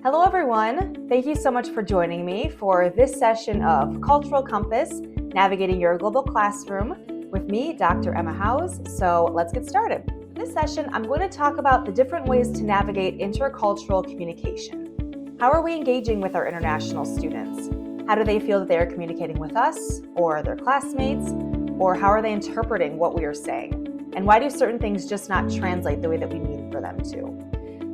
Hello everyone! Thank you so much for joining me for this session of Cultural Compass, Navigating Your Global Classroom with me, Dr. Emma Howes. So let's get started. This session, I'm going to talk about the different ways to navigate intercultural communication. How are we engaging with our international students? How do they feel that they are communicating with us or their classmates? Or how are they interpreting what we are saying? And why do certain things just not translate the way that we need for them to?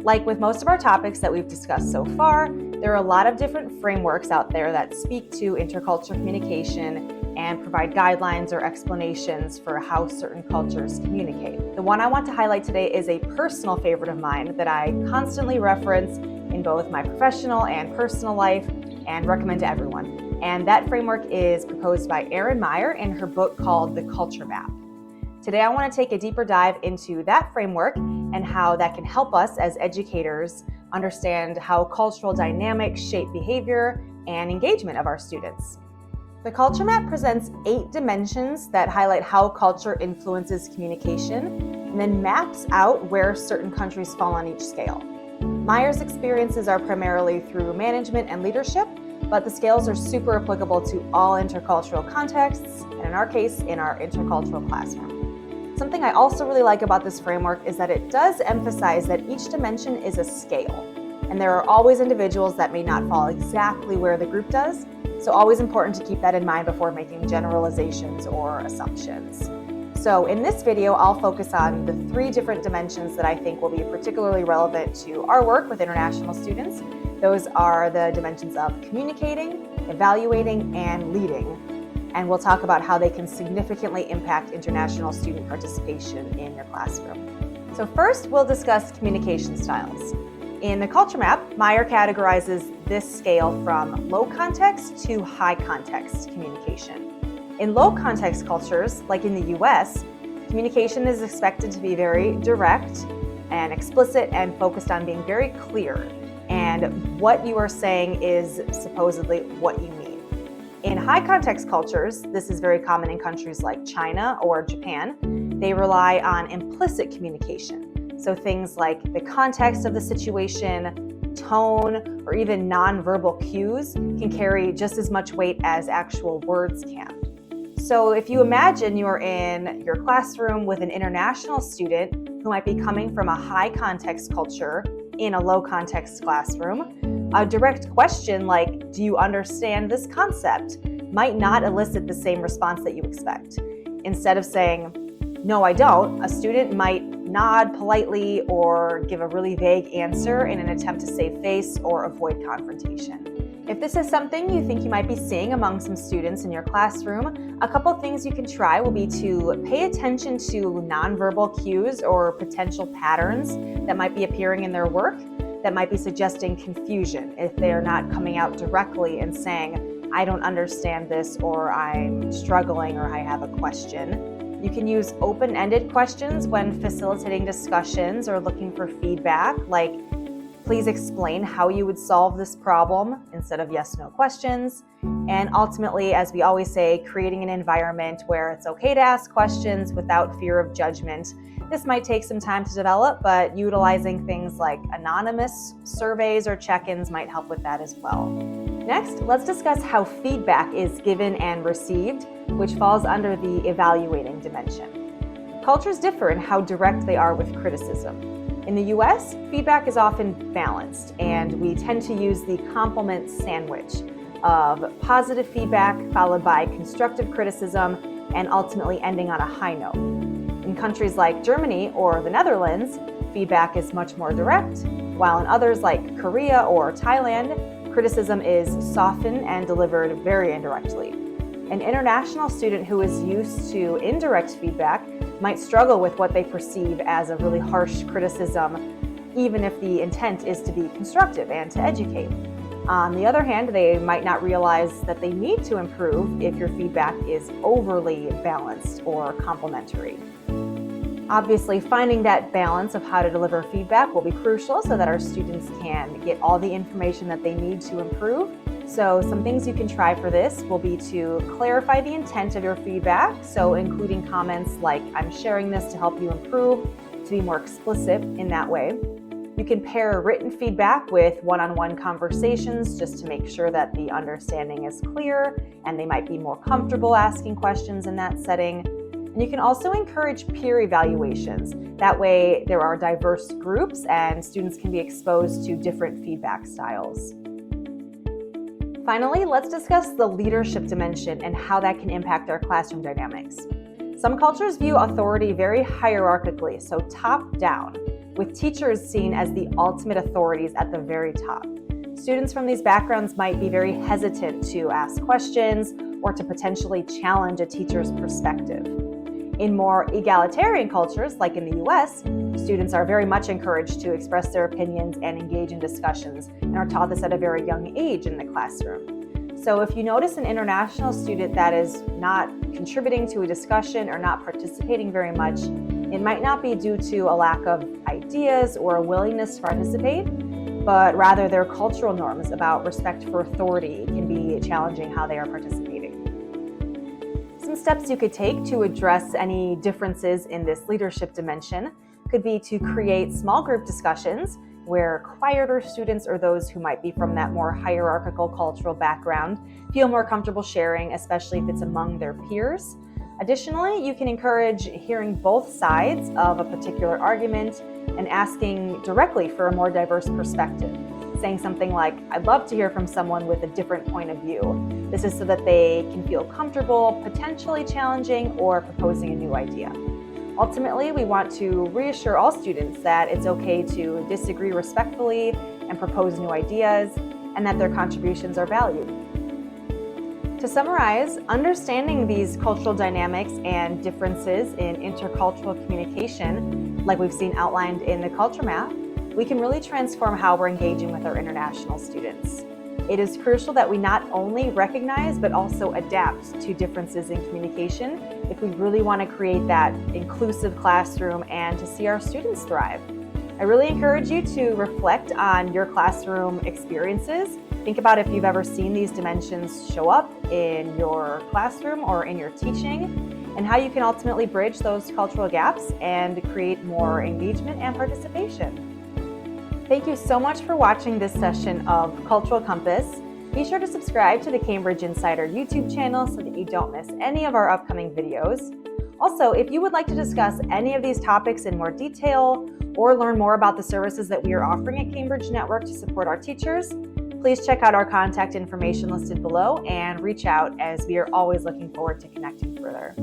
Like with most of our topics that we've discussed so far, there are a lot of different frameworks out there that speak to intercultural communication and provide guidelines or explanations for how certain cultures communicate. The one I want to highlight today is a personal favorite of mine that I constantly reference in both my professional and personal life and recommend to everyone. And that framework is proposed by Erin Meyer in her book called The Culture Map. Today, I want to take a deeper dive into that framework and how that can help us as educators understand how cultural dynamics shape behavior and engagement of our students. The Culture Map presents 8 dimensions that highlight how culture influences communication and then maps out where certain countries fall on each scale. Meyer's experiences are primarily through management and leadership, but the scales are super applicable to all intercultural contexts, and in our case, in our intercultural classroom. Something I also really like about this framework is that it does emphasize that each dimension is a scale, and there are always individuals that may not fall exactly where the group does, so always important to keep that in mind before making generalizations or assumptions. So in this video, I'll focus on the 3 different dimensions that I think will be particularly relevant to our work with international students. Those are the dimensions of communicating, evaluating, and leading. And we'll talk about how they can significantly impact international student participation in your classroom. So first, we'll discuss communication styles. In the Culture Map, Meyer categorizes this scale from low context to high context communication. In low context cultures, like in the US, communication is expected to be very direct and explicit and focused on being very clear. And what you are saying is supposedly what you mean. In high context cultures, this is very common in countries like China or Japan, they rely on implicit communication. So things like the context of the situation, tone, or even nonverbal cues can carry just as much weight as actual words can. So if you imagine you're in your classroom with an international student who might be coming from a high context culture in a low context classroom, a direct question like, do you understand this concept, might not elicit the same response that you expect. Instead of saying, no, I don't, a student might nod politely or give a really vague answer in an attempt to save face or avoid confrontation. If this is something you think you might be seeing among some students in your classroom, a couple things you can try will be to pay attention to nonverbal cues or potential patterns that might be appearing in their work that might be suggesting confusion if they are not coming out directly and saying, I don't understand this, or I'm struggling, or I have a question. You can use open-ended questions when facilitating discussions or looking for feedback, like, please explain how you would solve this problem instead of yes/no questions. And ultimately, as we always say, creating an environment where it's okay to ask questions without fear of judgment. This might take some time to develop, but utilizing things like anonymous surveys or check-ins might help with that as well. Next, let's discuss how feedback is given and received, which falls under the evaluating dimension. Cultures differ in how direct they are with criticism. In the US, feedback is often balanced, and we tend to use the compliment sandwich of positive feedback followed by constructive criticism and ultimately ending on a high note. In countries like Germany or the Netherlands, feedback is much more direct, while in others like Korea or Thailand, criticism is softened and delivered very indirectly. An international student who is used to indirect feedback might struggle with what they perceive as a really harsh criticism, even if the intent is to be constructive and to educate. On the other hand, they might not realize that they need to improve if your feedback is overly balanced or complimentary. Obviously, finding that balance of how to deliver feedback will be crucial so that our students can get all the information that they need to improve. So some things you can try for this will be to clarify the intent of your feedback, so including comments like, I'm sharing this to help you improve, to be more explicit in that way. You can pair written feedback with one-on-one conversations just to make sure that the understanding is clear and they might be more comfortable asking questions in that setting. And you can also encourage peer evaluations. That way there are diverse groups and students can be exposed to different feedback styles. Finally, let's discuss the leadership dimension and how that can impact our classroom dynamics. Some cultures view authority very hierarchically, so top down, with teachers seen as the ultimate authorities at the very top. Students from these backgrounds might be very hesitant to ask questions or to potentially challenge a teacher's perspective. In more egalitarian cultures, like in the US, students are very much encouraged to express their opinions and engage in discussions and are taught this at a very young age in the classroom. So if you notice an international student that is not contributing to a discussion or not participating very much, it might not be due to a lack of ideas or a willingness to participate, but rather their cultural norms about respect for authority can be challenging how they are participating. Some steps you could take to address any differences in this leadership dimension could be to create small group discussions where quieter students or those who might be from that more hierarchical cultural background feel more comfortable sharing, especially if it's among their peers. Additionally, you can encourage hearing both sides of a particular argument and asking directly for a more diverse perspective, saying something like, "I'd love to hear from someone with a different point of view." This is so that they can feel comfortable, potentially challenging, or proposing a new idea. Ultimately, we want to reassure all students that it's okay to disagree respectfully and propose new ideas, and that their contributions are valued. To summarize, understanding these cultural dynamics and differences in intercultural communication, like we've seen outlined in the culture map, we can really transform how we're engaging with our international students. It is crucial that we not only recognize but also adapt to differences in communication if we really want to create that inclusive classroom and to see our students thrive. I really encourage you to reflect on your classroom experiences. Think about if you've ever seen these dimensions show up in your classroom or in your teaching, and how you can ultimately bridge those cultural gaps and create more engagement and participation. Thank you so much for watching this session of Cultural Compass. Be sure to subscribe to the Cambridge Insider YouTube channel so that you don't miss any of our upcoming videos. Also, if you would like to discuss any of these topics in more detail or learn more about the services that we are offering at Cambridge Network to support our teachers, please check out our contact information listed below and reach out, as we are always looking forward to connecting further.